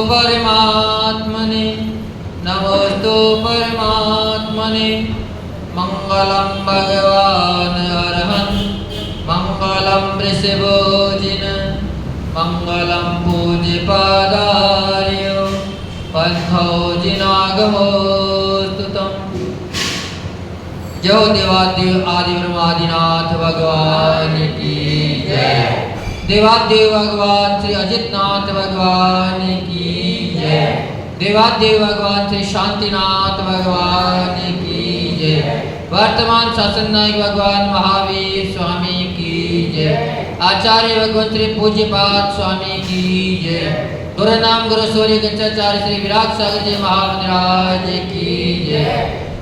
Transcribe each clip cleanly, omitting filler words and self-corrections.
परमात्मने नमोस्तु परमात्मने। मंगलम भगवान अरहं मंगलम वृषभोजिन मंगलम पूज्यपादार्य पंथोजिनागमोस्तुतम्। जय देवादेव आदि ब्रह्मादिनाथ भगवान की जय। देवादेव भगवान श्री अजितनाथ भगवान की जय। देवादेव भगवान श्री शांतिनाथ भगवान की जय। वर्तमान शासन नायक भगवान महावीर स्वामी की जय। आचार्य भगवान श्री पूज्यपाद स्वामी की जय। गुरु नाम गुरु सूर्य गंचाचार्य श्री विराट सागर जी महामंदिराज की जय।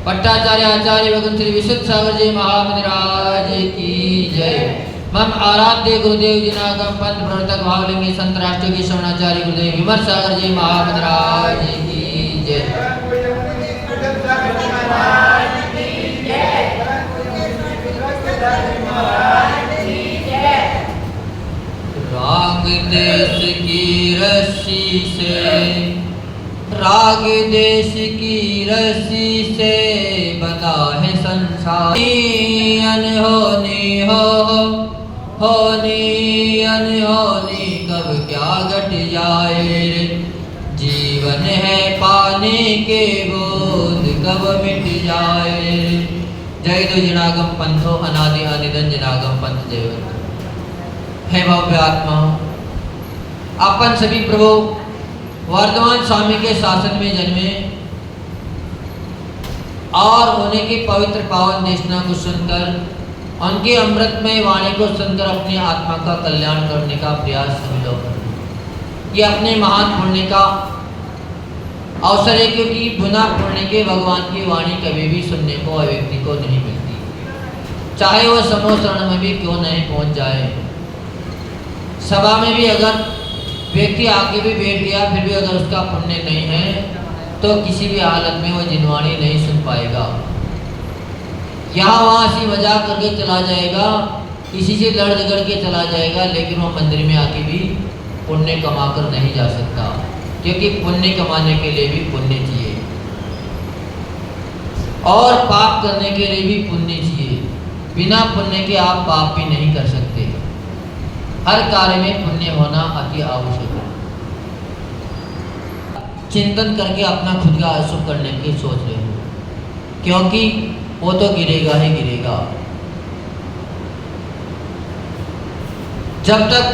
पट्टाचार्य आचार्य भगवान श्री विशुद्ध सागर जी महामंदिराज की जय। मम आराध्य गुरुदेव जिनागम पंथ प्रवर्तक भावलिंगी संत राष्ट्र की शरणाचार्य गुरुदेव विमर सागर जी महामंदिराज की जय। राग देश की रस्सी से राग देश की रस्सी से बंधा है संसार। अनहोनी होनी अनहोनी कब क्या घट जाए रे। जीवन है पाने के बोध कब मिट जाए रे। जय दो जनागम पंथो अनादि अनिधन जनागम पंथ देव। हे भव्य आत्मा, अपन सभी प्रभु वर्धमान स्वामी के शासन में जन्मे और उन्हीं की पवित्र पावन देशना को सुनकर उनकी अमृतमय वाणी को सुनकर अपनी आत्मा का कल्याण करने का प्रयास सभी लोग करें। ये अपने महान पुण्य का अवसर है, क्योंकि बिना पुण्य के भगवान की वाणी कभी भी सुनने को व्यक्ति को नहीं मिलती, चाहे वह समूह शरण में भी क्यों नहीं पहुंच जाए। सभा में भी अगर व्यक्ति आके भी बैठ गया फिर भी अगर उसका पुण्य नहीं है तो किसी भी हालत में वो जिनवाणी नहीं सुन पाएगा। यहाँ वहाँ से मजाक करके चला जाएगा, किसी से लड़ झगड़ के चला जाएगा, लेकिन वो मंदिर में आके भी पुण्य कमा कर नहीं जा सकता, क्योंकि पुण्य कमाने के लिए भी पुण्य चाहिए और पाप करने के लिए भी पुण्य चाहिए। बिना पुण्य के आप पाप भी नहीं कर सकते। हर कार्य में पुण्य होना अति आवश्यक है। चिंतन करके अपना खुद का शुभ करने की सोच रहे हो, क्योंकि वो तो गिरेगा ही गिरेगा। जब तक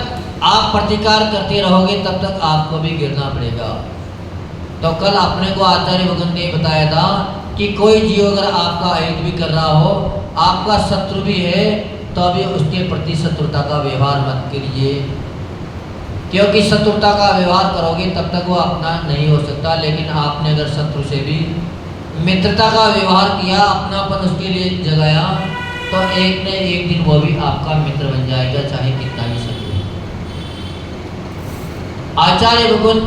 आप प्रतिकार करते रहोगे तब तक आपको भी गिरना पड़ेगा। तो कल अपने को आचार्य भगवान ने बताया था कि कोई जीव अगर आपका अहित भी कर रहा हो, आपका शत्रु भी है, तो अभी उसके प्रति शत्रुता का व्यवहार मत कीजिए, क्योंकि शत्रुता का व्यवहार करोगे तब तक वो अपना नहीं हो सकता। लेकिन आपने अगर शत्रु से भी मित्रता का व्यवहार किया, अपनापन उसके लिए जगाया, तो एक न एक दिन वो भी आपका मित्र बन जाएगा, चाहे कितना भी शत्रु। आचार्य भगवान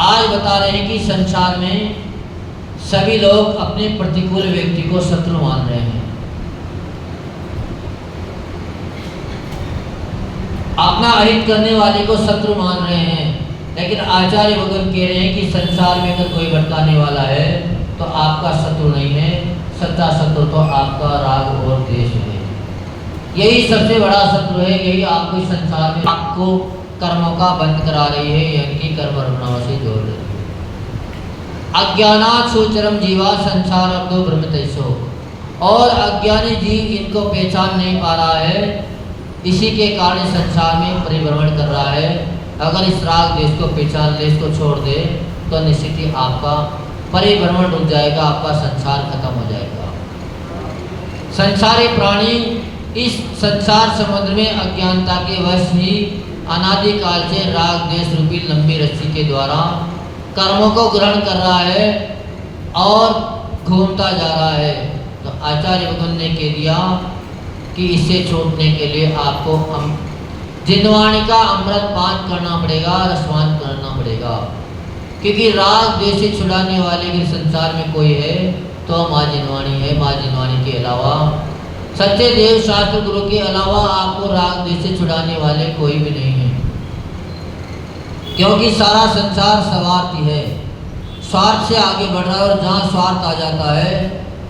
आज बता रहे हैं कि संसार में सभी लोग अपने प्रतिकूल व्यक्ति को शत्रु मान रहे हैं, अपना अहित करने वाले को शत्रु मान रहे हैं। लेकिन आचार्य भगवान कह रहे हैं कि संसार में अगर कोई भटकाने वाला है तो आपका शत्रु नहीं है, सच्चा शत्रु तो आपका राग और द्वेष है। यही सबसे बड़ा शत्रु है, यही आपको संसार में आपको कर्मों का बंद करा रही है, यानी कि कर्म वर्णों से जोड़ रही है। अज्ञानात् सोचरम जीवा संसार अब्दो ब्रह्मतैसो। और अज्ञानी जीव इनको पहचान नहीं पा रहा है, इसी के कारण संसार में परिभ्रमण कर रहा है। अगर इस राग देश को पहचान ले, इसको छोड़ दे, तो निश्चित ही आपका परिभ्रमण रुक जाएगा, आपका संसार खत्म हो जाएगा। संसारी प्राणी इस संसार समुद्र में अज्ञानता के वश ही अनादिकाल से राग देश रूपी लंबी रस्सी के द्वारा कर्मों को ग्रहण कर रहा है और घूमता जा रहा है। तो आचार्य भगवान ने कह दिया कि इससे छूटने के लिए आपको जिनवाणी का अमृत पान करना पड़ेगा, रसपान करना पड़ेगा, क्योंकि राग देश से छुड़ाने वाले के संसार में कोई है तो माँ जिनवाणी है। माँ जिनवाणी के अलावा, सच्चे देव शास्त्र गुरु के अलावा आपको राग देश से छुड़ाने वाले कोई भी नहीं है। क्योंकि सारा संसार स्वार्थी है, स्वार्थ से आगे बढ़ रहा है। और जहाँ स्वार्थ आ जाता है,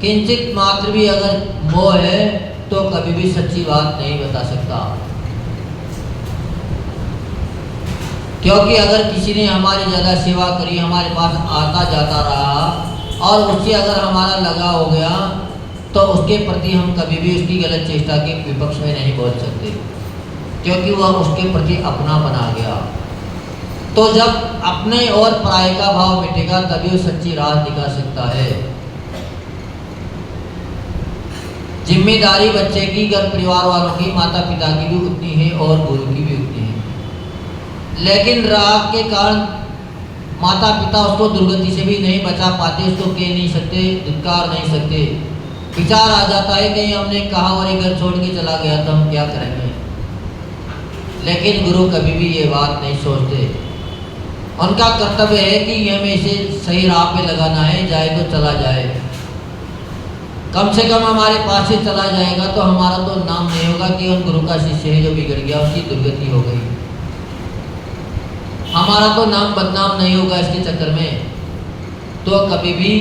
किंचित मात्र भी अगर मोह है तो कभी भी सच्ची बात नहीं बता सकता। क्योंकि अगर किसी ने हमारी ज़्यादा सेवा करी, हमारे पास आता जाता रहा और उससे अगर हमारा लगाव हो गया, तो उसके प्रति हम कभी भी उसकी गलत चेष्टा के विपक्ष में नहीं बोल सकते, क्योंकि वह उसके प्रति अपना बना गया। तो जब अपने और पराये का भाव मिटेगा तभी वो सच्ची राह दिखा सकता है। जिम्मेदारी बच्चे की, घर परिवार वालों की, माता पिता की भी उतनी है और गुरु की भी उतनी है। लेकिन राग के कारण माता पिता उसको दुर्गति से भी नहीं बचा पाते, उसको कह नहीं सकते, धिक्कार नहीं सकते। विचार आ जाता है कहीं हमने कहा और ये घर छोड़ के चला गया तो हम क्या करेंगे। लेकिन गुरु कभी भी ये बात नहीं सोचते। उनका कर्तव्य है कि हमें इसे सही राह पे लगाना है, जाए तो चला जाए। कम से कम हमारे पास से चला जाएगा तो हमारा तो नाम नहीं होगा कि उन गुरु का शिष्य है जो बिगड़ गया, उसकी दुर्गति हो गई। हमारा तो नाम बदनाम नहीं होगा इसके चक्कर में। तो कभी भी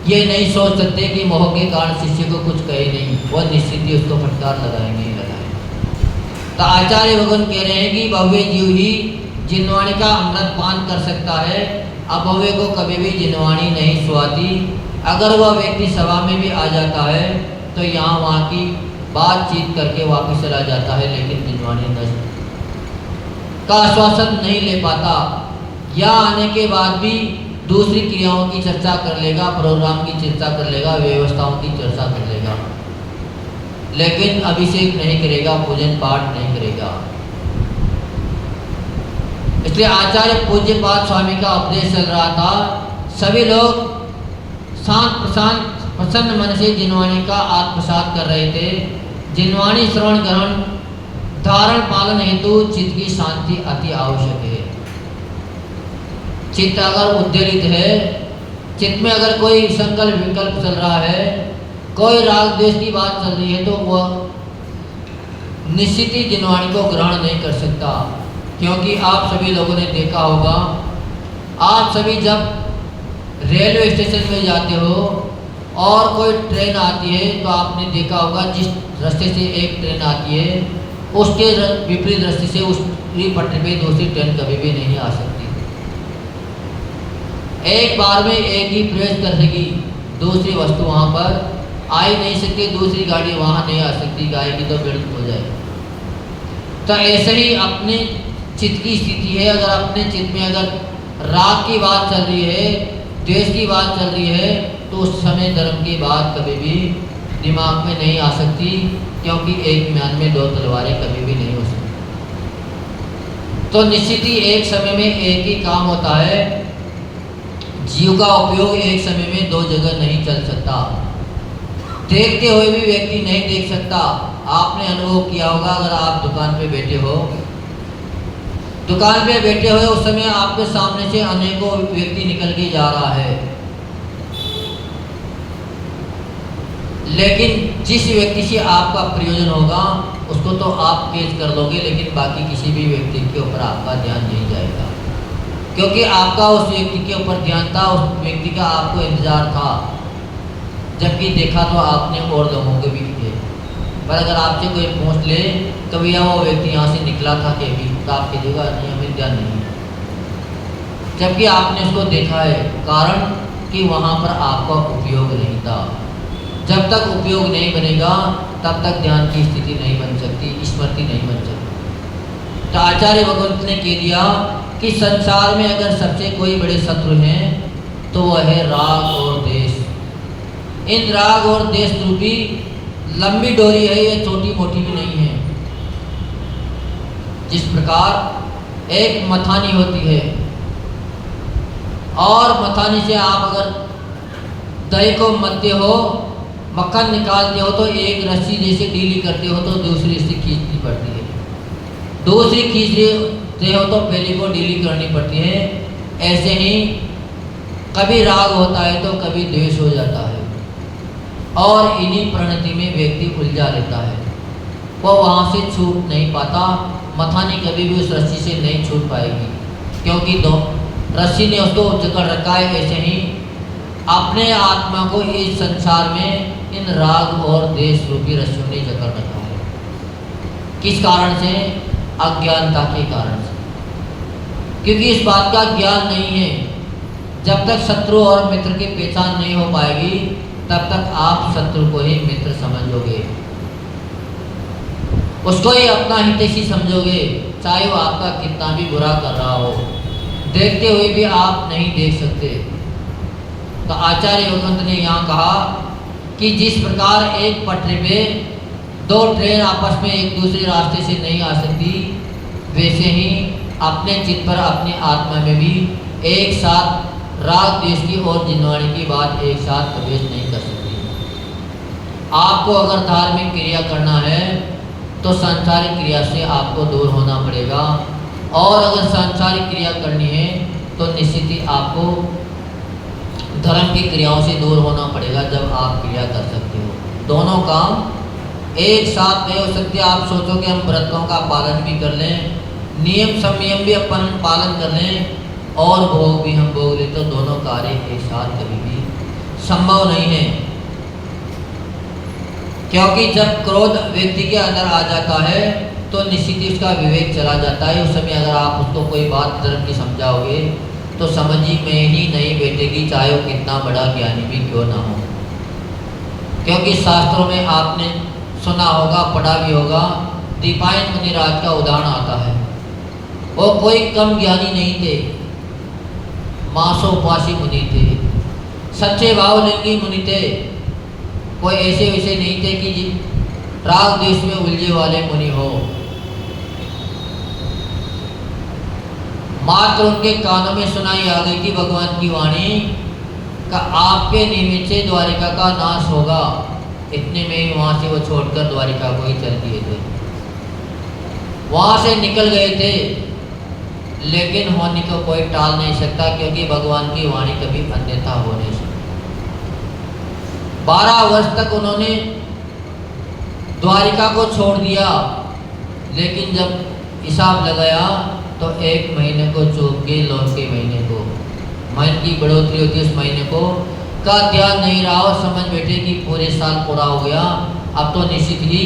ये नहीं सोच सकते कि मोह के कारण शिष्य को कुछ कहे नहीं, वह निश्चित ही उसको फटकार लगाएंगे ही लगाएंगे। तो आचार्य भगवान कह रहे हैं कि भव्य जीव ही जिनवाणी का अमृत पान कर सकता है, अभव्य को कभी भी जिनवाणी नहीं सुहाती। अगर वह व्यक्ति सभा में भी आ जाता है तो यहाँ वहाँ की बातचीत करके वापस चला जाता है, लेकिन जिनवाणी नष्ट का आश्वासन नहीं ले पाता। यहाँ आने के बाद भी दूसरी क्रियाओं की चर्चा कर लेगा, प्रोग्राम की चर्चा कर लेगा, व्यवस्थाओं की चर्चा कर लेगा, लेकिन अभिषेक नहीं करेगा, पूजन पाठ नहीं करेगा। इसलिए आचार्य पूज्यपाद स्वामी का उपदेश चल रहा था। सभी लोग शांत प्रशांत प्रसन्न मन से जिनवाणी का आत्मसात कर रहे थे। जिनवाणी श्रवण ग्रहण धारण पालन हेतु चित्त की शांति अति आवश्यक है। चित्त अगर उद्वेलित है, चित्त में अगर कोई संकल्प विकल्प चल रहा है, कोई राग द्वेष की बात चल रही है, तो वह निश्चित ही जिनवाणी को ग्रहण नहीं कर सकता। क्योंकि आप सभी लोगों ने देखा होगा, आप सभी जब रेलवे स्टेशन में जाते हो और कोई ट्रेन आती है तो आपने देखा होगा जिस रास्ते से एक ट्रेन आती है उसके विपरीत रास्ते से उसकी पटरी पे दूसरी ट्रेन कभी भी नहीं आ सकती। एक बार में एक ही प्रवेश कर सकी, दूसरी वस्तु वहाँ पर आ ही नहीं सकती, दूसरी गाड़ी वहाँ नहीं आ सकती, आएगी तो विलंब हो जाए। तो ऐसे ही अपने चित्त की स्थिति है। अगर अपने चित्त में अगर राग की बात चल रही है, द्वेष की बात चल रही है, तो उस समय धर्म की बात कभी भी दिमाग में नहीं आ सकती, क्योंकि एक म्यान में दो तलवारें कभी भी नहीं हो सकती। तो निश्चित ही एक समय में एक ही काम होता है। जीव का उपयोग एक समय में दो जगह नहीं चल सकता। देखते हुए भी व्यक्ति नहीं देख सकता। आपने अनुभव किया होगा, अगर आप दुकान पे बैठे हो, दुकान पे बैठे हुए उस समय आपके सामने से अनेकों व्यक्ति निकल के जा रहा है, लेकिन जिस व्यक्ति से आपका प्रयोजन होगा उसको तो आप कैच कर लोगे, लेकिन बाकी किसी भी व्यक्ति के ऊपर आपका ध्यान नहीं जाएगा, क्योंकि आपका उस व्यक्ति के ऊपर ध्यान था, उस व्यक्ति का आपको इंतजार था। जबकि देखा तो आपने और लोगों के भी थे, पर अगर आपसे कोई पूछ ले कभी वो व्यक्ति यहाँ से निकला था क्या भी, तो आप कहिएगा नहीं, हमें ध्यान नहीं, जबकि आपने उसको देखा है। कारण कि वहाँ पर आपका उपयोग नहीं था। जब तक उपयोग नहीं बनेगा तब तक ध्यान की स्थिति नहीं बन सकती, स्मृति नहीं बन सकती। तो आचार्य भगवंत ने कह दिया कि संसार में अगर सबसे कोई बड़े शत्रु हैं तो वह है राग और देश। इन राग और देश रूपी लंबी डोरी है, ये छोटी मोटी भी नहीं है। जिस प्रकार एक मथानी होती है और मथानी से आप अगर दही को मथते हो, मक्खन निकालते हो, तो एक रस्सी जैसे ढीली करते हो तो दूसरी रस्सी खींचनी पड़ती है, दूसरी खींचते हो तो पहली को ढीली करनी पड़ती है। ऐसे ही कभी राग होता है तो कभी द्वेष हो जाता है, और इन्हीं परिणति में व्यक्ति उलझा लेता है, वो वहाँ से छूट नहीं पाता। मथानी कभी भी उस रस्सी से नहीं छूट पाएगी, क्योंकि रस्सी ने उसको जकड़ रखा है। वैसे ही अपने आत्मा को इस संसार में इन राग और देश रूपी रस्सियों ने जकड़ रखा है। किस कारण से? अज्ञानता के कारण से। क्योंकि इस बात का ज्ञान नहीं है। जब तक शत्रु और मित्र की पहचान नहीं हो पाएगी, तब तक आप शत्रु को ही मित्र समझोगे, उसको ही अपना हितैषी समझोगे, चाहे वो आपका कितना भी बुरा कर रहा हो। देखते हुए भी आप नहीं देख सकते। तो आचार्य योगानंद ने यहाँ कहा कि जिस प्रकार एक पटरी पे दो ट्रेन आपस में एक दूसरे रास्ते से नहीं आ सकती, वैसे ही अपने चित्त पर, अपनी आत्मा में भी एक साथ राग द्वेष की और जिनवाणी की बात एक साथ प्रवेश नहीं कर सकती। आपको अगर धार्मिक क्रिया करना है तो सांसारिक क्रिया से आपको दूर होना पड़ेगा, और अगर सांसारिक क्रिया करनी है तो निश्चित ही आपको धर्म की क्रियाओं से दूर होना पड़ेगा। जब आप क्रिया कर सकते हो, दोनों काम एक साथ नहीं हो सकते। आप सोचो कि हम व्रतों का पालन भी कर लें, नियम संयम भी अपन पालन कर लें और भोग भी हम भोग लें, तो दोनों कार्य एक साथ कभी भी संभव नहीं है। क्योंकि जब क्रोध व्यक्ति के अंदर आ जाता है तो निश्चित ही उसका विवेक चला जाता है। उस समय अगर आप उसको कोई बात धर्म की समझाओगे तो समझ में ही नहीं बैठेगी, चाहे वो कितना बड़ा ज्ञानी भी क्यों ना हो। क्योंकि शास्त्रों में आपने सुना होगा, पढ़ा भी होगा, दीपायन मुनिराज का उदाहरण आता है। वो कोई कम ज्ञानी नहीं थे, मासोपासी मुनि थे, सच्चे भावलिंगी मुनि थे। कोई ऐसे वैसे नहीं थे कि राग देश में उलझे वाले मुनि हो। मात्र उनके कानों में सुनाई आ गई थी भगवान की वाणी का आपके निमित्त से द्वारिका का नाश होगा। इतने में ही वहाँ से वो छोड़कर द्वारिका को ही चल दिए थे, वहाँ से निकल गए थे। लेकिन होने को कोई टाल नहीं सकता, क्योंकि भगवान की वाणी कभी अन्यथा हो नहीं सकती। 12 वर्ष तक उन्होंने द्वारिका को छोड़ दिया, लेकिन जब हिसाब लगाया तो 1 महीने को चूक के लौट के महीने को, महीने की बढ़ोतरी होती है उस महीने को का ध्यान नहीं रहा और समझ बैठे कि पूरे साल पूरा हो गया, अब तो निश्चित ही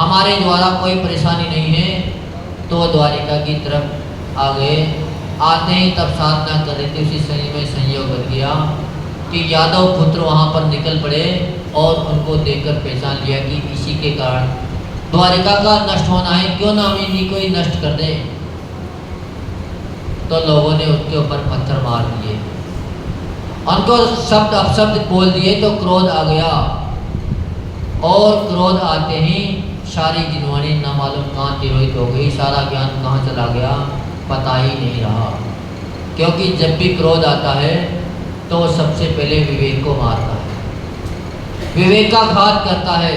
हमारे द्वारा कोई परेशानी नहीं है। तो द्वारिका की तरफ आ गए। आते ही तब साधना कर रहे थे, उसी समय में संयोग बन गया कि यादव पुत्र वहाँ पर निकल पड़े और उनको देखकर पहचान लिया कि इसी के कारण द्वारिका का नष्ट होना है, क्यों ना हम इन्हीं को ही नष्ट कर दें। तो लोगों ने उसके ऊपर पत्थर मार दिए, उनको शब्द अपशब्द बोल दिए, तो क्रोध आ गया। और क्रोध आते ही सारी जिनवाणी न मालूम कहाँ तिरोहित हो गई, सारा ज्ञान कहाँ चला गया पता ही नहीं रहा। क्योंकि जब भी क्रोध आता है तो सबसे पहले विवेक को मारता है, विवेक का घात करता है।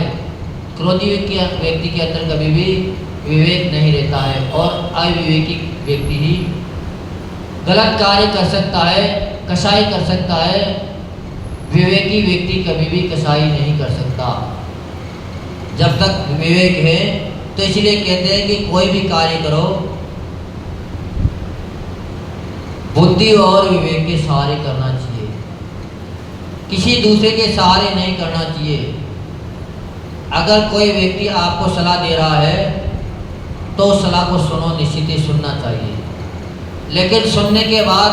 क्रोधी व्यक्ति के अंदर कभी भी विवेक नहीं रहता है, और अविवेकी व्यक्ति ही गलत कार्य कर सकता है, कसाई कर सकता है। विवेकी व्यक्ति कभी भी कसाई नहीं कर सकता जब तक विवेक है। तो इसलिए कहते हैं कि कोई भी कार्य करो बुद्धि और विवेक के सहारे करना चाहिए, किसी दूसरे के सहारे नहीं करना चाहिए। अगर कोई व्यक्ति आपको सलाह दे रहा है तो उस सलाह को सुनो, निश्चित ही सुनना चाहिए, लेकिन सुनने के बाद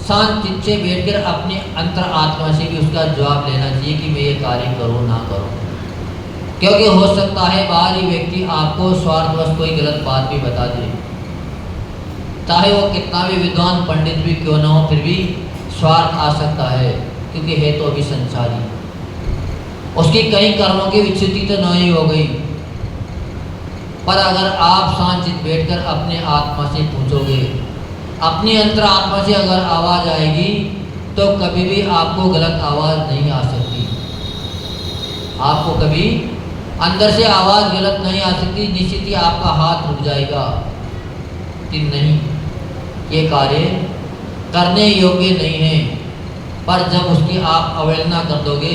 शांत चित्त से बैठकर अपने अंतर आत्मा से भी उसका जवाब लेना चाहिए कि मैं ये कार्य करूँ ना करूँ। क्योंकि हो सकता है बाहरी व्यक्ति आपको स्वार्थवश कोई गलत बात भी बता दे, चाहे वो कितना भी विद्वान पंडित भी क्यों ना हो, फिर भी स्वार्थ आ सकता है, क्योंकि है तो अभी संसारी। उसकी कई कर्मों की विच्युति तो नहीं हो गई, पर अगर आप शांत चित्त बैठकर अपने आत्मा से पूछोगे, अपनी अंतर आत्मा से अगर आवाज़ आएगी तो कभी भी आपको गलत आवाज़ नहीं आ सकती। आपको कभी अंदर से आवाज़ गलत नहीं आ सकती। निश्चित ही आपका हाथ रुक जाएगा कि नहीं, ये कार्य करने योग्य नहीं है। पर जब उसकी आप अवहेलना कर दोगे,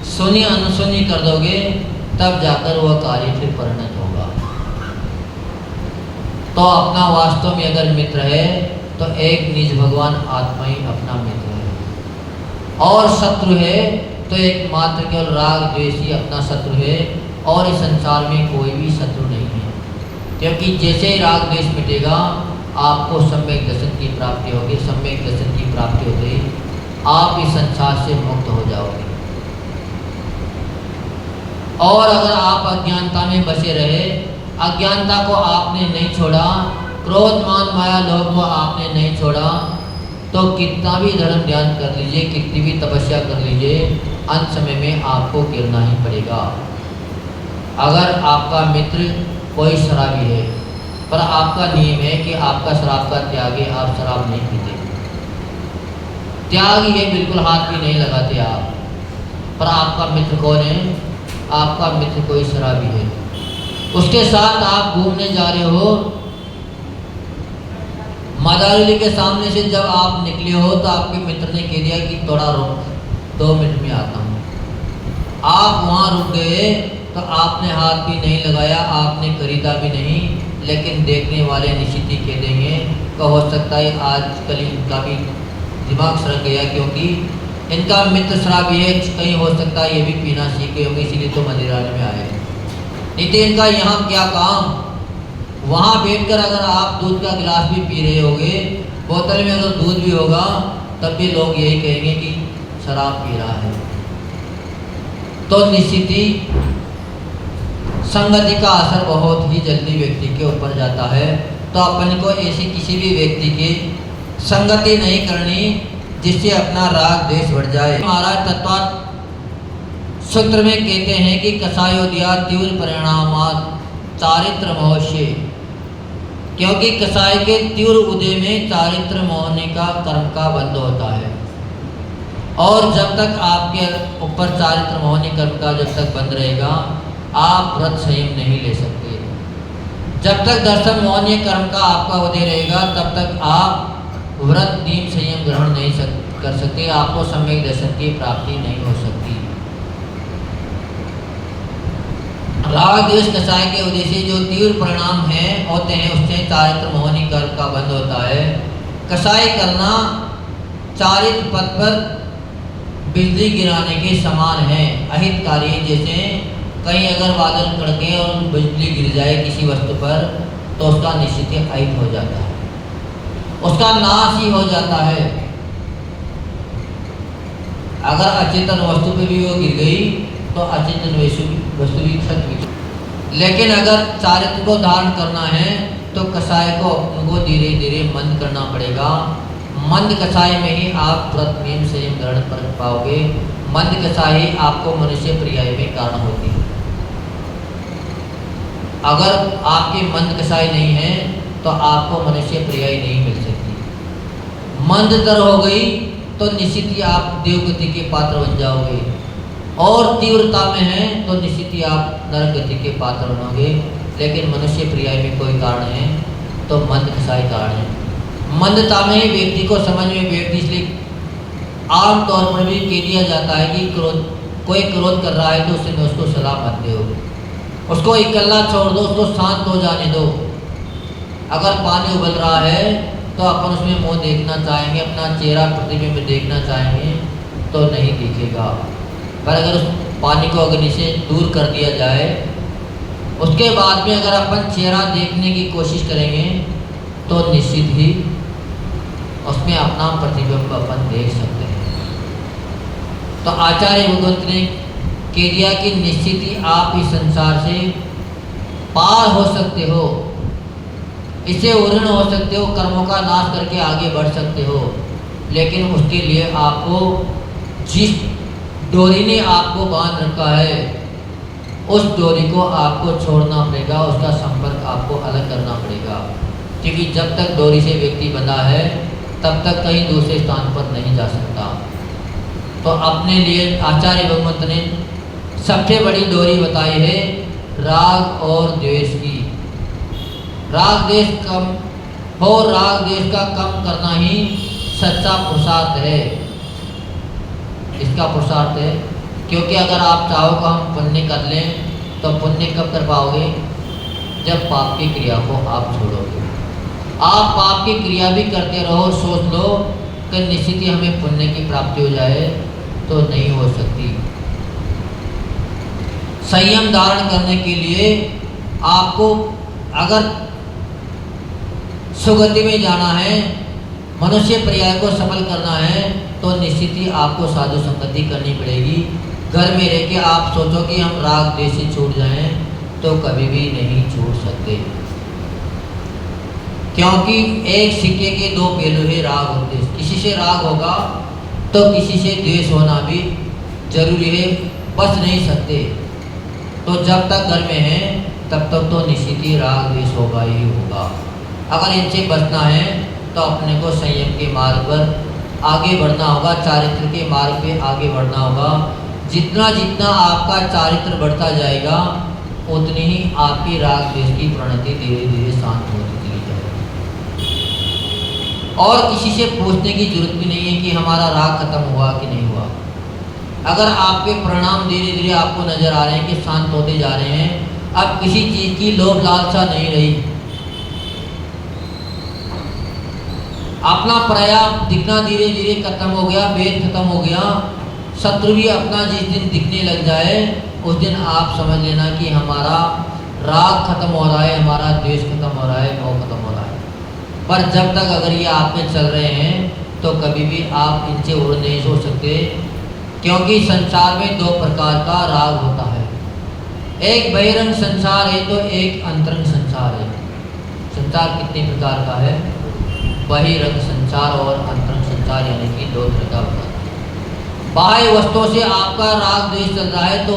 सुनी अनसुनी कर दोगे, तब जाकर वह कार्य फिर परिणत होगा। तो अपना वास्तव में अगर मित्र है तो एक निज भगवान आत्मा ही अपना मित्र है, और शत्रु है तो एक मात्र केवल राग द्वेष ही अपना शत्रु है, और इस संसार में कोई भी शत्रु नहीं है। क्योंकि जैसे ही राग द्वेष मिटेगा आपको सम्यक दर्शन की प्राप्ति होगी। सम्यक दर्शन की प्राप्ति होते ही आप इस संसार से मुक्त हो जाओगे। और अगर आप अज्ञानता में बसे रहे, अज्ञानता को आपने नहीं छोड़ा, क्रोध मान माया लोभ को आपने नहीं छोड़ा, तो कितना भी धर्म ध्यान कर लीजिए, कितनी भी तपस्या कर लीजिए, अंत समय में आपको गिरना ही पड़ेगा। अगर आपका मित्र कोई शराबी है पर आपका नियम है कि आपका शराब का त्याग है, आप शराब नहीं पीते, त्याग है, बिल्कुल हाथ भी नहीं लगाते आप, पर आपका मित्र कौन है? आपका मित्र कोई शराबी है, उसके साथ आप घूमने जा रहे हो, मदारी के सामने से जब आप निकले हो तो आपके मित्र ने कह दिया कि थोड़ा रुक, 2 मिनट में आता हूँ। आप वहाँ रुक गए तो आपने हाथ भी नहीं लगाया, आपने खरीदा भी नहीं, लेकिन देखने वाले निश्चित ही कह देंगे कि हो सकता है आजकल इनका भी दिमाग सड़क गया, क्योंकि इनका मित्र शराबी है, कहीं हो सकता है ये भी पीना सीख गए होंगे, इसीलिए तो मदिराने में आए। नहीं तो इनका यहाँ क्या काम? वहाँ बैठकर अगर आप दूध का गिलास भी पी रहे होगे, बोतल में अगर दूध भी होगा, तब भी लोग यही कहेंगे कि शराब पी रहा है। तो निश्चित ही संगति का असर बहुत ही जल्दी व्यक्ति के ऊपर जाता है। तो अपन को ऐसी किसी भी व्यक्ति की संगति नहीं करनी जिससे अपना राग द्वेष बढ़ जाए। महाराज तत्वार्थ सूत्र में कहते हैं कि कसायोदया तीव्र परिणामात् चारित्र मोहस्य, क्योंकि कसाय के तीव्र उदय में चारित्र मोहने का कर्म का बंध होता है, और जब तक आपके ऊपर चारित्र मोहनी कर्म का जब तक बंद रहेगा आप व्रत संयम नहीं ले सकते। जब तक दर्शन मोहनीय कर्म का आपका उदय रहेगा तब तक आप व्रत नियम संयम ग्रहण नहीं कर सकते, आपको सम्यक दर्शन की प्राप्ति नहीं हो सकती। राग द्वेष कसाय के उदय से जो तीव्र परिणाम है होते हैं उससे चारित्र मोहनी कर्म का बंद होता है। कसाय करना चारित्र पद पर बिजली गिराने के समान है, अहितकारी। जैसे कहीं अगर बादल कड़के और बिजली गिर जाए किसी वस्तु पर तो उसका निश्चित ही अहित हो जाता है, उसका नाश ही हो जाता है। अगर अचेतन वस्तु पे भी वो गिर गई तो अचेतन वस्तु भी खत्म। लेकिन अगर चारित्र को धारण करना है तो कसाय को अपने को धीरे धीरे मंद करना पड़ेगा। मंद कसाय में ही आप व्रत नियम संयम ग्रहण कर पाओगे। मंद कसाय ही आपको मनुष्य पर्याय में कारण होती है। अगर आपकी मंद कसाई नहीं है तो आपको मनुष्य पर्याय नहीं मिल सकती। मंद तर हो गई तो निश्चित ही आप देवगति के पात्र बन जाओगे, और तीव्रता में है तो निश्चित ही आप नरक गति के पात्र बनोगे। लेकिन मनुष्य पर्याय में कोई कारण है तो मंद कसाई कारण है। मंदता में व्यक्ति को समझ में बैठती, इसलिए आम तौर पर भी कह दिया जाता है कि कोई क्रोध कर रहा है तो उसको सलाह मत दो, उसको इकल्ला छोड़ दो, उसको शांत हो जाने दो। अगर पानी उबल रहा है तो अपन उसमें मुंह देखना चाहेंगे, अपना चेहरा प्रतिबिंब देखना चाहेंगे तो नहीं दिखेगा। पर अगर उस पानी को अग्नि से दूर कर दिया जाए, उसके बाद में अगर अपन चेहरा देखने की कोशिश करेंगे तो निश्चित ही उसमें अपना प्रतिबिंब अपन देख सकते हैं। तो आचार्य भगवंत ने कह दिया कि निश्चित ही आप इस संसार से पार हो सकते हो, इससे उऋण हो सकते हो, कर्मों का नाश करके आगे बढ़ सकते हो। लेकिन उसके लिए आपको जिस डोरी ने आपको बांध रखा है उस डोरी को आपको छोड़ना पड़ेगा, उसका संपर्क आपको अलग करना पड़ेगा। क्योंकि जब तक डोरी से व्यक्ति बंधा है तब तक कहीं दूसरे स्थान पर नहीं जा सकता। तो अपने लिए आचार्य भगवंत ने सबसे बड़ी डोरी बताई है राग और द्वेष की। राग द्वेष कम हो, राग द्वेष का कम करना ही सच्चा पुरुषार्थ है। इसका पुरुषार्थ है क्योंकि अगर आप चाहो कि हम पुण्य कर लें तो पुण्य कब कर पाओगे? जब पाप की क्रिया को आप छोड़ोगे। आप पाप की क्रिया भी करते रहो, सोच लो कि निश्चित ही हमें पुण्य की प्राप्ति हो जाए, तो नहीं हो सकती। संयम धारण करने के लिए आपको अगर सुगति में जाना है, मनुष्य पर्याय को सफल करना है, तो निश्चित ही आपको साधु संगति करनी पड़ेगी। घर में रह के आप सोचो कि हम राग द्वेष से छूट जाएं, तो कभी भी नहीं छूट सकते, क्योंकि एक सिक्के के दो पहलू है, राग और द्वेष। किसी से राग होगा तो किसी से द्वेष होना भी जरूरी है, बच नहीं सकते। तो जब तक घर में है तब तक तो निश्चित ही राग द्वेष होगा ही होगा। अगर इनसे बचना है तो अपने को संयम के मार्ग पर आगे बढ़ना होगा, चारित्र के मार्ग पे आगे बढ़ना होगा। जितना जितना आपका चारित्र बढ़ता जाएगा, उतनी ही आपकी राग द्वेष की प्रवृत्ति धीरे धीरे शांत होती चली जाएगी। और किसी से पूछने की जरूरत भी नहीं है कि हमारा राग खत्म हुआ कि नहीं हुआ। अगर आपके परिणाम धीरे धीरे आपको नजर आ रहे हैं कि शांत होते जा रहे हैं, अब किसी चीज की लोभ लालसा नहीं रही, अपना पर्याय दिखना धीरे धीरे खत्म हो गया, भेद खत्म हो गया, शत्रु भी अपना जिस दिन दिखने लग जाए उस दिन आप समझ लेना कि हमारा राग खत्म हो रहा है, हमारा द्वेष खत्म हो रहा है, मोह खत्म हो रहा है। पर जब तक अगर ये आप में चल रहे हैं तो कभी भी आप इनसे उड़ नहीं हो सकते, क्योंकि संसार में दो प्रकार का राग होता है। एक बहिरंग संसार है तो एक अंतरंग संसार है। संसार कितने प्रकार का है? बहिरंग संसार और अंतरंग संसार, यानी कि दो प्रकार का। बाह्य वस्तुओं से आपका राग द्वेष चल रहा है तो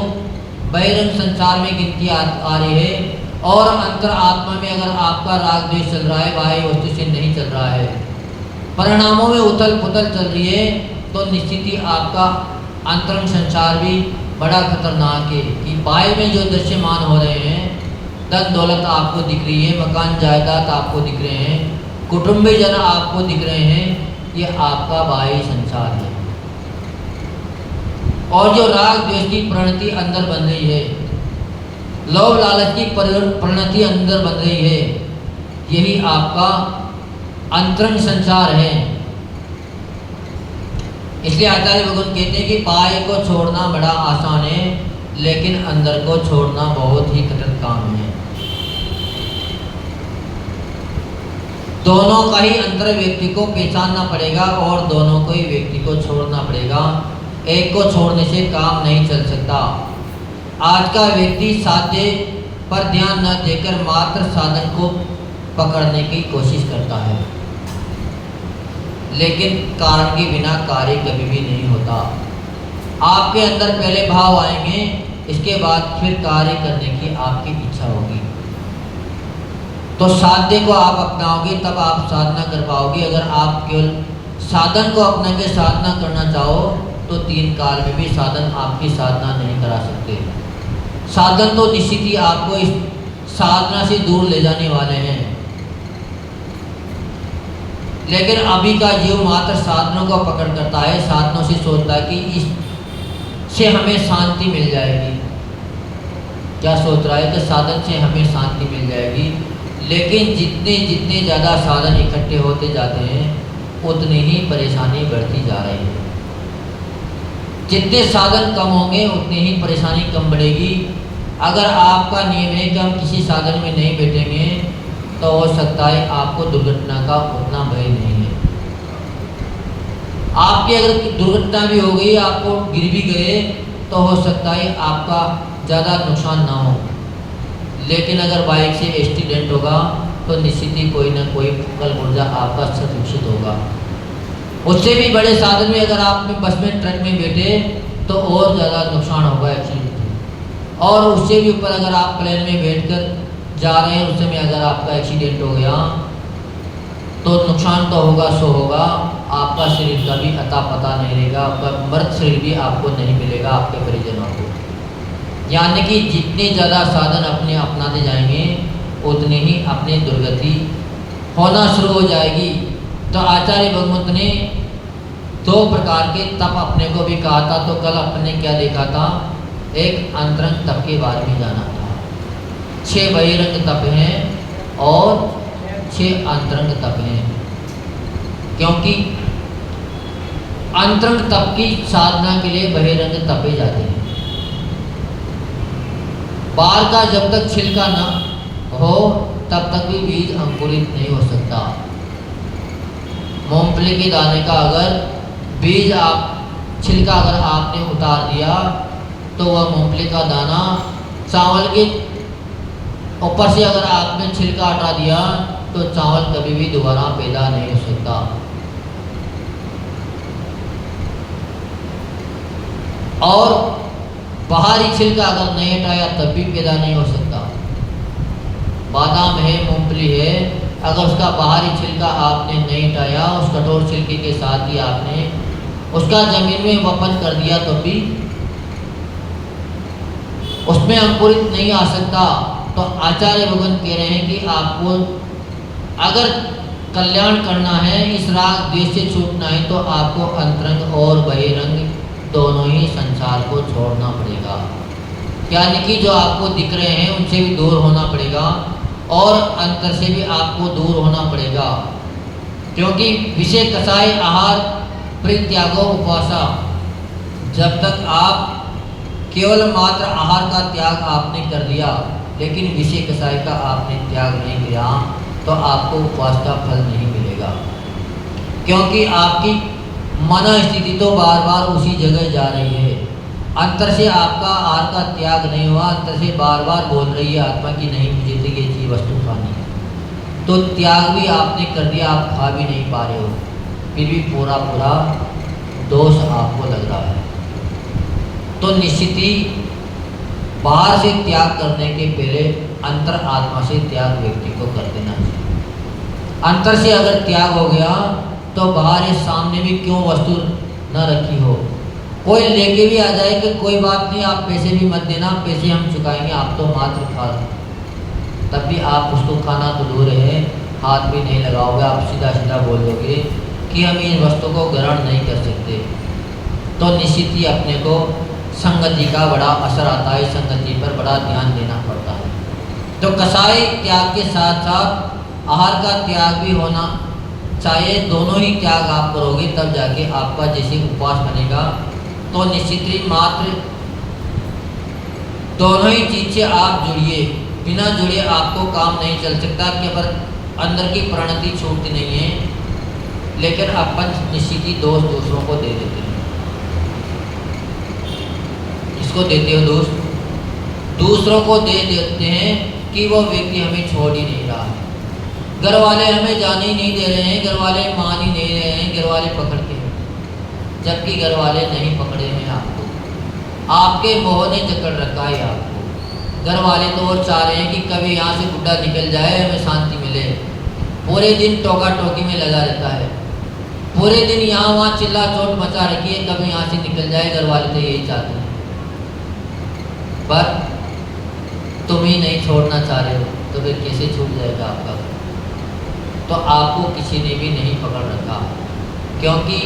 बहिरंग संसार में गिनती आ रही है, और अंतर आत्मा में अगर आपका राग द्वेष चल रहा है, बाह्य वस्तु से नहीं चल रहा है, परिणामों में उथल पुथल चल रही है, तो निश्चित ही आपका अंतरंग संसार भी बड़ा खतरनाक है। कि बाह्य में जो दृश्यमान हो रहे हैं, धन दौलत आपको दिख रही है, मकान जायदाद आपको दिख रहे हैं, कुटुंबी जन आपको दिख रहे हैं, ये आपका बाह्य संसार है। और जो राग द्वेष की प्रवृत्ति अंदर बन रही है, लोभ लालच की प्रवृत्ति अंदर बन रही है, यही आपका अंतरंग संसार है। इसलिए आचार्य भगवान कहते हैं कि बाह्य को छोड़ना बड़ा आसान है, लेकिन अंदर को छोड़ना बहुत ही कठिन काम है। दोनों का ही अंतर व्यक्ति को पहचानना पड़ेगा और दोनों को ही व्यक्ति को छोड़ना पड़ेगा। एक को छोड़ने से काम नहीं चल सकता। आज का व्यक्ति साध्य पर ध्यान न देकर मात्र साधन को पकड़ने की कोशिश करता है, लेकिन कारण के बिना कार्य कभी भी नहीं होता। आपके अंदर पहले भाव आएंगे, इसके बाद फिर कार्य करने की आपकी इच्छा होगी। तो साध्य को आप अपनाओगे तब आप साधना कर पाओगे। अगर आप केवल साधन को अपना के साधना करना चाहो तो 3 काल में भी साधन आपकी साधना नहीं करा सकते। साधन तो निश्चित ही आपको इस साधना से दूर ले जाने वाले हैं, लेकिन अभी का जीव मात्र साधनों को पकड़ करता है, साधनों से सोचता है कि इससे हमें शांति मिल जाएगी। क्या सोच रहा है कि साधन से हमें शांति मिल जाएगी, लेकिन जितने जितने ज़्यादा साधन इकट्ठे होते जाते हैं उतनी ही परेशानी बढ़ती जा रही है। जितने साधन कम होंगे उतनी ही परेशानी कम बढ़ेगी। अगर आपका नियम है कि हम किसी साधन में नहीं बैठेंगे तो हो सकता है आपको दुर्घटना का उतना भय नहीं है। आपकी अगर दुर्घटना भी हो गई, आपको गिर भी गए, तो हो सकता है आपका ज़्यादा नुकसान ना हो, लेकिन अगर बाइक से एक्सीडेंट होगा तो निश्चित ही कोई ना कोई कल पुर्जा आपका सुरक्षित होगा। उससे भी बड़े साधन में अगर आप बस में ट्रक में बैठे तो और ज़्यादा नुकसान होगा एक्सीडेंट। और उससे भी ऊपर अगर आप प्लेन में बैठकर जा रहे हैं, उस समय अगर आपका एक्सीडेंट हो गया तो नुकसान तो होगा सो होगा, आपका शरीर का भी अता पता नहीं रहेगा, आपका मृत शरीर भी आपको नहीं मिलेगा आपके परिजनों को। यानी कि जितने ज़्यादा साधन अपने अपनाते जाएंगे उतनी ही अपनी दुर्गति होना शुरू हो जाएगी। तो आचार्य भगवंत ने 2 प्रकार के तप अपने को भी कहा था। तो कल अपने क्या देखा था? एक अंतरंग तप के बारे में जाना था। 6 बहिरंग तप हैं और 6 अंतरंग तप हैं, क्योंकि अंतरंग तप की साधना के लिए बहिरंग तपे जाते हैं। बाहर का जब तक छिलका न हो तब तक भी बीज अंकुरित नहीं हो सकता। मूंगफली के दाने का अगर बीज छिलका अगर आपने उतार दिया तो वह मूंगफली का दाना, चावल के ऊपर से अगर आपने छिलका हटा दिया तो चावल कभी भी दोबारा पैदा नहीं हो सकता। और बाहरी छिलका अगर नहीं हटाया तब भी पैदा नहीं हो सकता। बादाम है, मूंगफली है, अगर उसका बाहरी छिलका आपने नहीं हटाया, उस कठोर छिलके के साथ ही आपने उसका जमीन में वपन कर दिया तो भी उसमें अंकुरित नहीं आ सकता। तो आचार्य भगवान कह रहे हैं कि आपको अगर कल्याण करना है, इस राग द्वेष से छूटना है, तो आपको अंतरंग और बहिरंग दोनों ही संसार को छोड़ना पड़ेगा। यानी कि जो आपको दिख रहे हैं उनसे भी दूर होना पड़ेगा और अंतर से भी आपको दूर होना पड़ेगा, क्योंकि विषय कसाय आहार परित्यागो उपवासा, जब तक आप केवल मात्र आहार का त्याग आपने कर लिया लेकिन विषय कसाय का आपने त्याग नहीं किया तो आपको उपवास का फल नहीं मिलेगा, क्योंकि आपकी मन स्थिति तो बार बार उसी जगह जा रही है। अंतर से आपका आहार का त्याग नहीं हुआ, अंतर से बार बार बोल रही है आत्मा की नहीं मुझे तो ये चीज़ वस्तु खानी है, तो त्याग भी आपने कर दिया, आप खा भी नहीं पा रहे हो, फिर भी पूरा पूरा दोष आपको लग रहा है। तो निश्चित ही बाहर से त्याग करने के पहले अंतर आत्मा से त्याग व्यक्ति को कर देना चाहिए। अंतर से अगर त्याग हो गया तो बाहर इस सामने भी क्यों वस्तु न रखी हो, कोई लेके भी आ जाए कि कोई बात नहीं आप पैसे भी मत देना, पैसे हम चुकाएंगे, आप तो मात्र खा, तब भी आप उसको खाना तो दूर है, हाथ भी नहीं लगाओगे, आप सीधा सीधा बोलोगे कि हम इन वस्तु को ग्रहण नहीं कर सकते। तो निश्चित ही अपने को संगति का बड़ा असर आता है, संगति पर बड़ा ध्यान देना पड़ता है। तो कसाय त्याग के साथ साथ आहार का त्याग भी होना चाहिए, दोनों ही त्याग आप करोगे तब जाके आपका जैसे उपवास बनेगा। तो निश्चित ही मात्र दोनों ही चीज से आप जुड़िए, बिना जुड़े आपको काम नहीं चल सकता, कि पर अंदर की प्रणति छूटती नहीं है, लेकिन अपन निश्चित ही दोष दूसरों को दे देते हैं। इसको देते हो दोष, दूसरों को दे देते हैं कि वो व्यक्ति हमें छोड़ ही नहीं रहा है, घर वाले हमें जाने ही नहीं दे रहे हैं, घर वाले मान ही नहीं रहे हैं, घर वाले पकड़ते हैं, जबकि घर वाले नहीं पकड़े हैं आपको, आपके मोह ने जकड़ रखा है आपको। घर वाले तो और चाह रहे हैं कि कभी यहाँ से बुढ़ा निकल जाए, हमें शांति मिले, पूरे दिन टोका टोकी में लगा रहता है, पूरे दिन यहाँ वहाँ चिल्ला चोट मचा रखी है, कभी यहाँ से निकल जाए, घर वाले तो यही चाहते हैं। पर तुम ही नहीं छोड़ना चाह रहे हो तो फिर कैसे छूट जाएगा आपका घर? तो आपको किसी ने भी नहीं पकड़ रखा, क्योंकि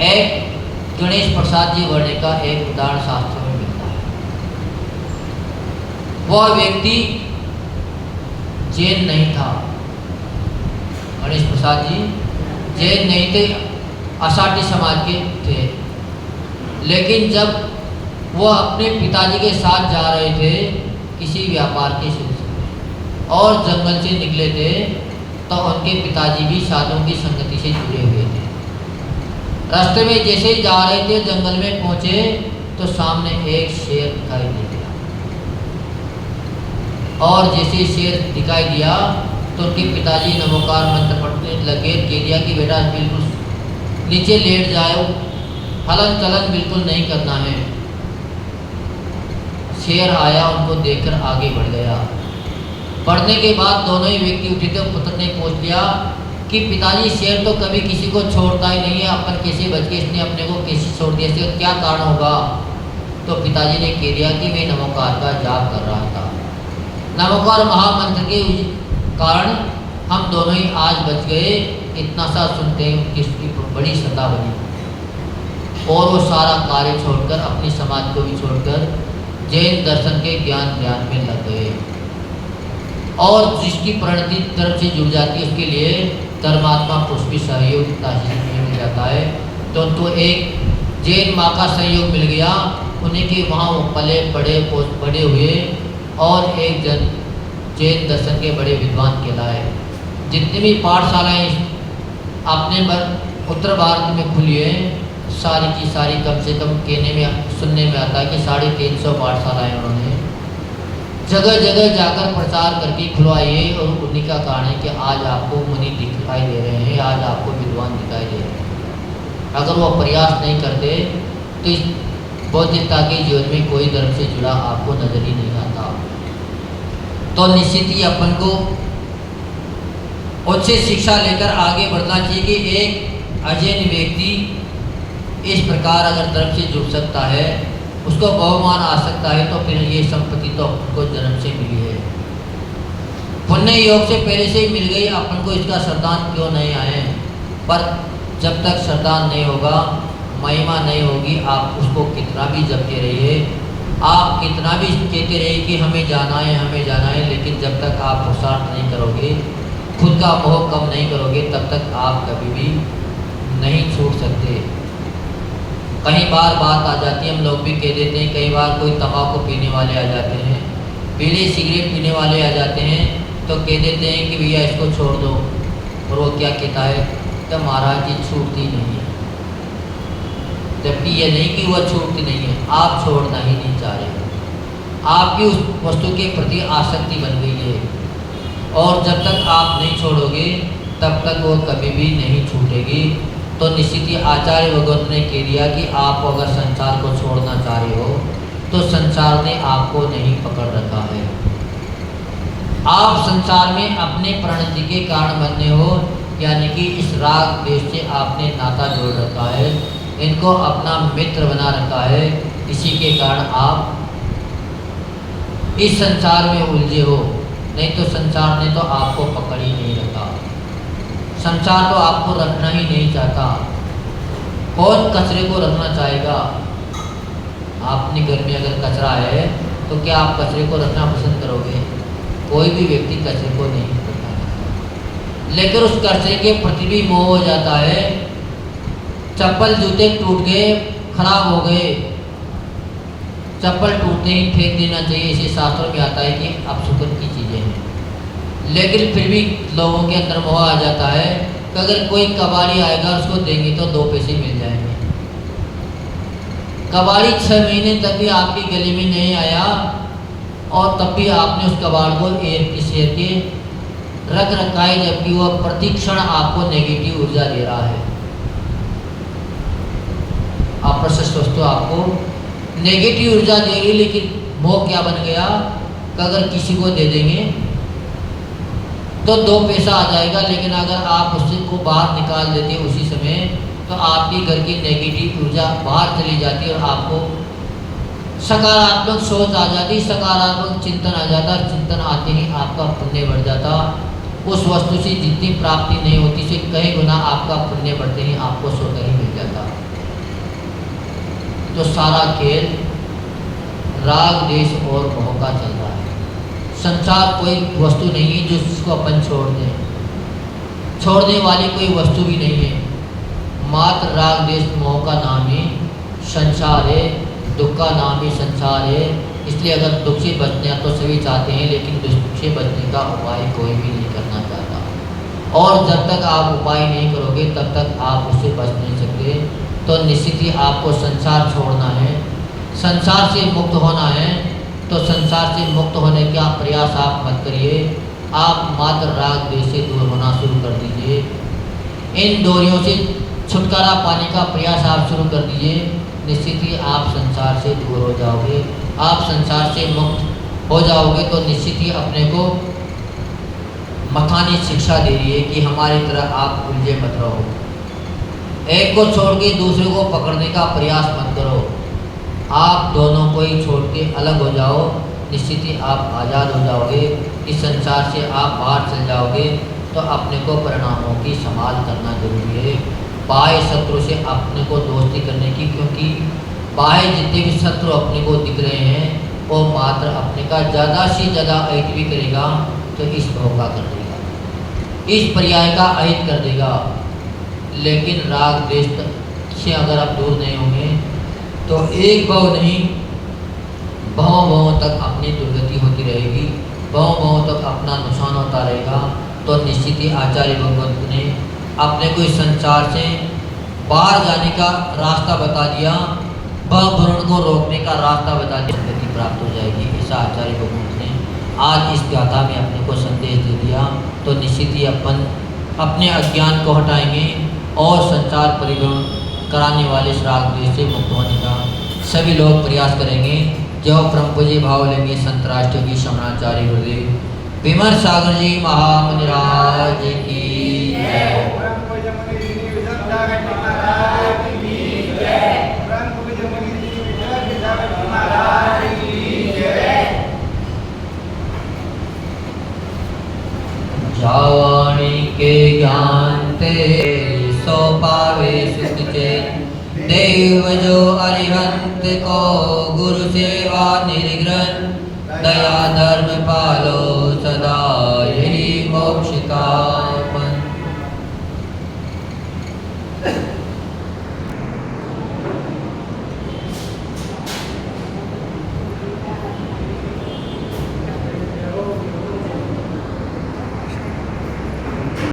एक गणेश प्रसाद जी वर्णे का एक उदाहरण शास्त्रों में मिलता है। वह व्यक्ति जैन नहीं था, गणेश प्रसाद जी जैन नहीं थे, आषाढ़ी समाज के थे, लेकिन जब वो अपने पिताजी के साथ जा रहे थे किसी व्यापार के सिलसिले और जंगल से निकले थे, तो उनके पिताजी भी साधुओं की संगति से जुड़े हुए थे। रास्ते में जैसे ही जा रहे थे, जंगल में पहुंचे तो सामने एक शेर दिखाई दे गया, और जैसे शेर दिखाई दिया तो उनके पिताजी नमोकार मंत्र पढ़ने लगे, कह दिया कि बेटा बिल्कुल नीचे लेट जाओ, हलन चलन बिल्कुल नहीं करना है। शेर आया, उनको देखकर आगे बढ़ गया। बढ़ने के बाद दोनों ही व्यक्ति उठे थे, पुत्र ने पूछ लिया कि पिताजी शेर तो कभी किसी को छोड़ता ही नहीं है, अपन कैसे बच गए, इसने अपने को कैसे छोड़ दिया, इसका क्या कारण होगा? तो पिताजी ने कह दिया कि मैं नमोकार का जाप कर रहा था, नमोकार महामंत्र के कारण हम दोनों ही आज बच गए। इतना सा सुनते हैं किसकी बड़ी सता बनी, और वो सारा कार्य छोड़कर, अपनी समाज को भी छोड़कर जैन दर्शन के ज्ञान में लग गए। और जिसकी परिणति धर्म से जुड़ जाती है उसके लिए धर्मात्मा पुरुष भी सहयोग तहसील में मिल जाता है। तो उनको एक जैन माँ का सहयोग मिल गया, उन्हीं के वहाँ वो पले बड़े हुए और एक जैन दर्शन के बड़े विद्वान कहलाए। जितनी भी पाठशालाएँ अपने उत्तर भारत में खुली है, सारी की सारी कम से कम कहने में सुनने में आता है कि 350 पाठशालाएँ उन्होंने जगह जगह जाकर प्रचार करके खुलवाई है। और उन्हीं का कारण है कि आज आपको मुनि दिखाई दे रहे हैं, आज आपको विद्वान दिखाई दे रहे हैं। अगर वो प्रयास नहीं करते तो इस बौद्धिकता के जीवन में कोई धर्म से जुड़ा आपको नजर ही नहीं आता। तो निश्चित ही अपन को उच्च शिक्षा लेकर आगे बढ़ना चाहिए कि एक अजैन व्यक्ति इस प्रकार अगर धर्म से जुड़ सकता है, उसको बहुमान आ सकता है, तो फिर ये संपत्ति तो अपन को जन्म से मिली है, पुण्य योग से पहले से ही मिल गई। अपन को इसका श्रद्धान क्यों नहीं आए? पर जब तक श्रद्धान नहीं होगा, महिमा नहीं होगी, आप उसको कितना भी जपते रहिए, आप कितना भी कहते रहिए कि हमें जाना है, हमें जाना है, लेकिन जब तक आप पुरुषार्थ नहीं करोगे, खुद का मोह कम नहीं करोगे, तब तक आप कभी भी नहीं छूट सकते। कई बार बात आ जाती है, हम लोग भी कह देते हैं, कई बार कोई तंबाकू पीने वाले आ जाते हैं, बीड़ी सिगरेट पीने वाले आ जाते हैं, तो कह देते हैं कि भैया इसको छोड़ दो। और वो क्या कहता है कि महाराज जी छूटती नहीं है। जबकि ये नहीं कि वह छूटती नहीं है, आप छोड़ना ही नहीं चाह रहे, आपकी उस वस्तु के प्रति आसक्ति बन गई है। और जब तक आप नहीं छोड़ोगे तब तक वो कभी भी नहीं छूटेगी। तो निश्चित ही आचार्य भगवत ने कह दिया कि आप अगर संसार को छोड़ना चाह रहे हो तो संसार ने आपको नहीं पकड़ रखा है। आप संसार में अपने प्रणति के कारण बने हो, यानी कि इस राग देश से आपने नाता जोड़ रखा है, इनको अपना मित्र बना रखा है। इसी के कारण आप इस संसार में उलझे हो, नहीं तो संसार ने तो आपको पकड़ ही नहीं रखा। संसार तो आपको रखना ही नहीं चाहता। कौन कचरे को रखना चाहेगा? आपने घर में अगर कचरा है तो क्या आप कचरे को रखना पसंद करोगे? कोई भी व्यक्ति कचरे को नहीं रखना चाहता, लेकिन उस कचरे के प्रति भी मोह हो जाता है। चप्पल जूते टूट गए, खराब हो गए, चप्पल टूटते ही फेंक देना चाहिए, इसे शास्त्रों में आता है कि अपशुकन की चीज़ें हैं। लेकिन फिर भी लोगों के अंदर मोह आ जाता है कि अगर कोई कबाड़ी आएगा उसको देंगे तो 2 पैसे मिल जाएंगे। कबाड़ी 6 महीने तक भी आपकी गली में नहीं आया और तब भी आपने उस कबाड़ को शेर के रख रखा है, जबकि वह प्रतिक्षण आपको नेगेटिव ऊर्जा दे रहा है। अप्रशस्त वस्तु आपको नेगेटिव ऊर्जा दे रही, लेकिन मोह क्या बन गया कि अगर किसी को दे देंगे तो 2 पैसा आ जाएगा, लेकिन अगर आप उससे को बाहर निकाल देते उसी समय तो आपकी घर की नेगेटिव ऊर्जा बाहर चली जाती और आपको सकारात्मक सोच आ जाती, सकारात्मक चिंतन आ जाता। चिंतन आते ही आपका पुण्य बढ़ जाता। उस वस्तु से जितनी प्राप्ति नहीं होती से कई गुना आपका पुण्य बढ़ते ही आपको स्वतः ही मिल जाता। तो सारा खेल राग देश और मोह का चल रहा है। संसार कोई वस्तु नहीं है जो जिसको अपन छोड़ दें, छोड़ने वाली कोई वस्तु भी नहीं है। मात्र राग देश मोह का नाम ही संसार है, दुख का नाम ही संसार है। इसलिए अगर दुख से बचना तो सभी चाहते हैं, लेकिन दुख से बचने का उपाय कोई भी नहीं करना चाहता। और जब तक आप उपाय नहीं करोगे तब तक आप उससे बच नहीं सकते। तो निश्चित ही आपको संसार छोड़ना है, संसार से मुक्त होना है। तो संसार से मुक्त होने का प्रयास आप मत करिए, आप मात्र राग देश से दूर होना शुरू कर दीजिए। इन डोरियों से छुटकारा पाने का प्रयास आप शुरू कर दीजिए। निश्चित ही आप संसार से दूर हो जाओगे, आप संसार से मुक्त हो जाओगे। तो निश्चित ही अपने को मखानी शिक्षा दे रही है कि हमारी तरह आप उलझे मत रहो, एक को छोड़ के दूसरे को पकड़ने का प्रयास मत करो। आप दोनों को ही छोड़ के अलग हो जाओ, निश्चित ही आप आज़ाद हो जाओगे। इस संसार से आप बाहर चल जाओगे। तो अपने को परिणामों की संभाल करना जरूरी है, बाह्य शत्रु से अपने को दोस्ती करने की। क्योंकि बाह्य जितने भी शत्रु अपने को दिख रहे हैं वो मात्र अपने का ज़्यादा से ज़्यादा अहित भी करेगा, तो इस भव का कर देगा, इस पर्याय का अहित कर देगा। लेकिन राग द्वेष से अगर आप दूर नहीं होंगे तो एक भव नहीं, भवों तक अपनी दुर्गति होती रहेगी, भवों तक अपना नुकसान होता रहेगा। तो निश्चित ही आचार्य भगवत ने अपने को इस संसार से बाहर जाने का रास्ता बता दिया, भ्रमण को रोकने का रास्ता बता दिया, गति प्राप्त हो जाएगी। ऐसा आचार्य भगवत ने आज इस गाथा में अपने को संदेश दे दिया। तो निश्चित ही अपन अपने अज्ञान को हटाएंगे और संसार परिभ्रमण कराने वाले श्राग द्वेष से मुक्त होने का सभी लोग प्रयास करेंगे। जो परम पूज्य भाव लेंगे संत राष्ट्र की शमनाचार्य गुरुदेव विमर सागर जी महामुनिराज की जय। जावाणी के ज्ञान ते सो पावे सुख चैन, देव जो अरिहंत को गुरु सेवा निर्ग्रहण, दया धर्म पालो सदा यही मोक्ष का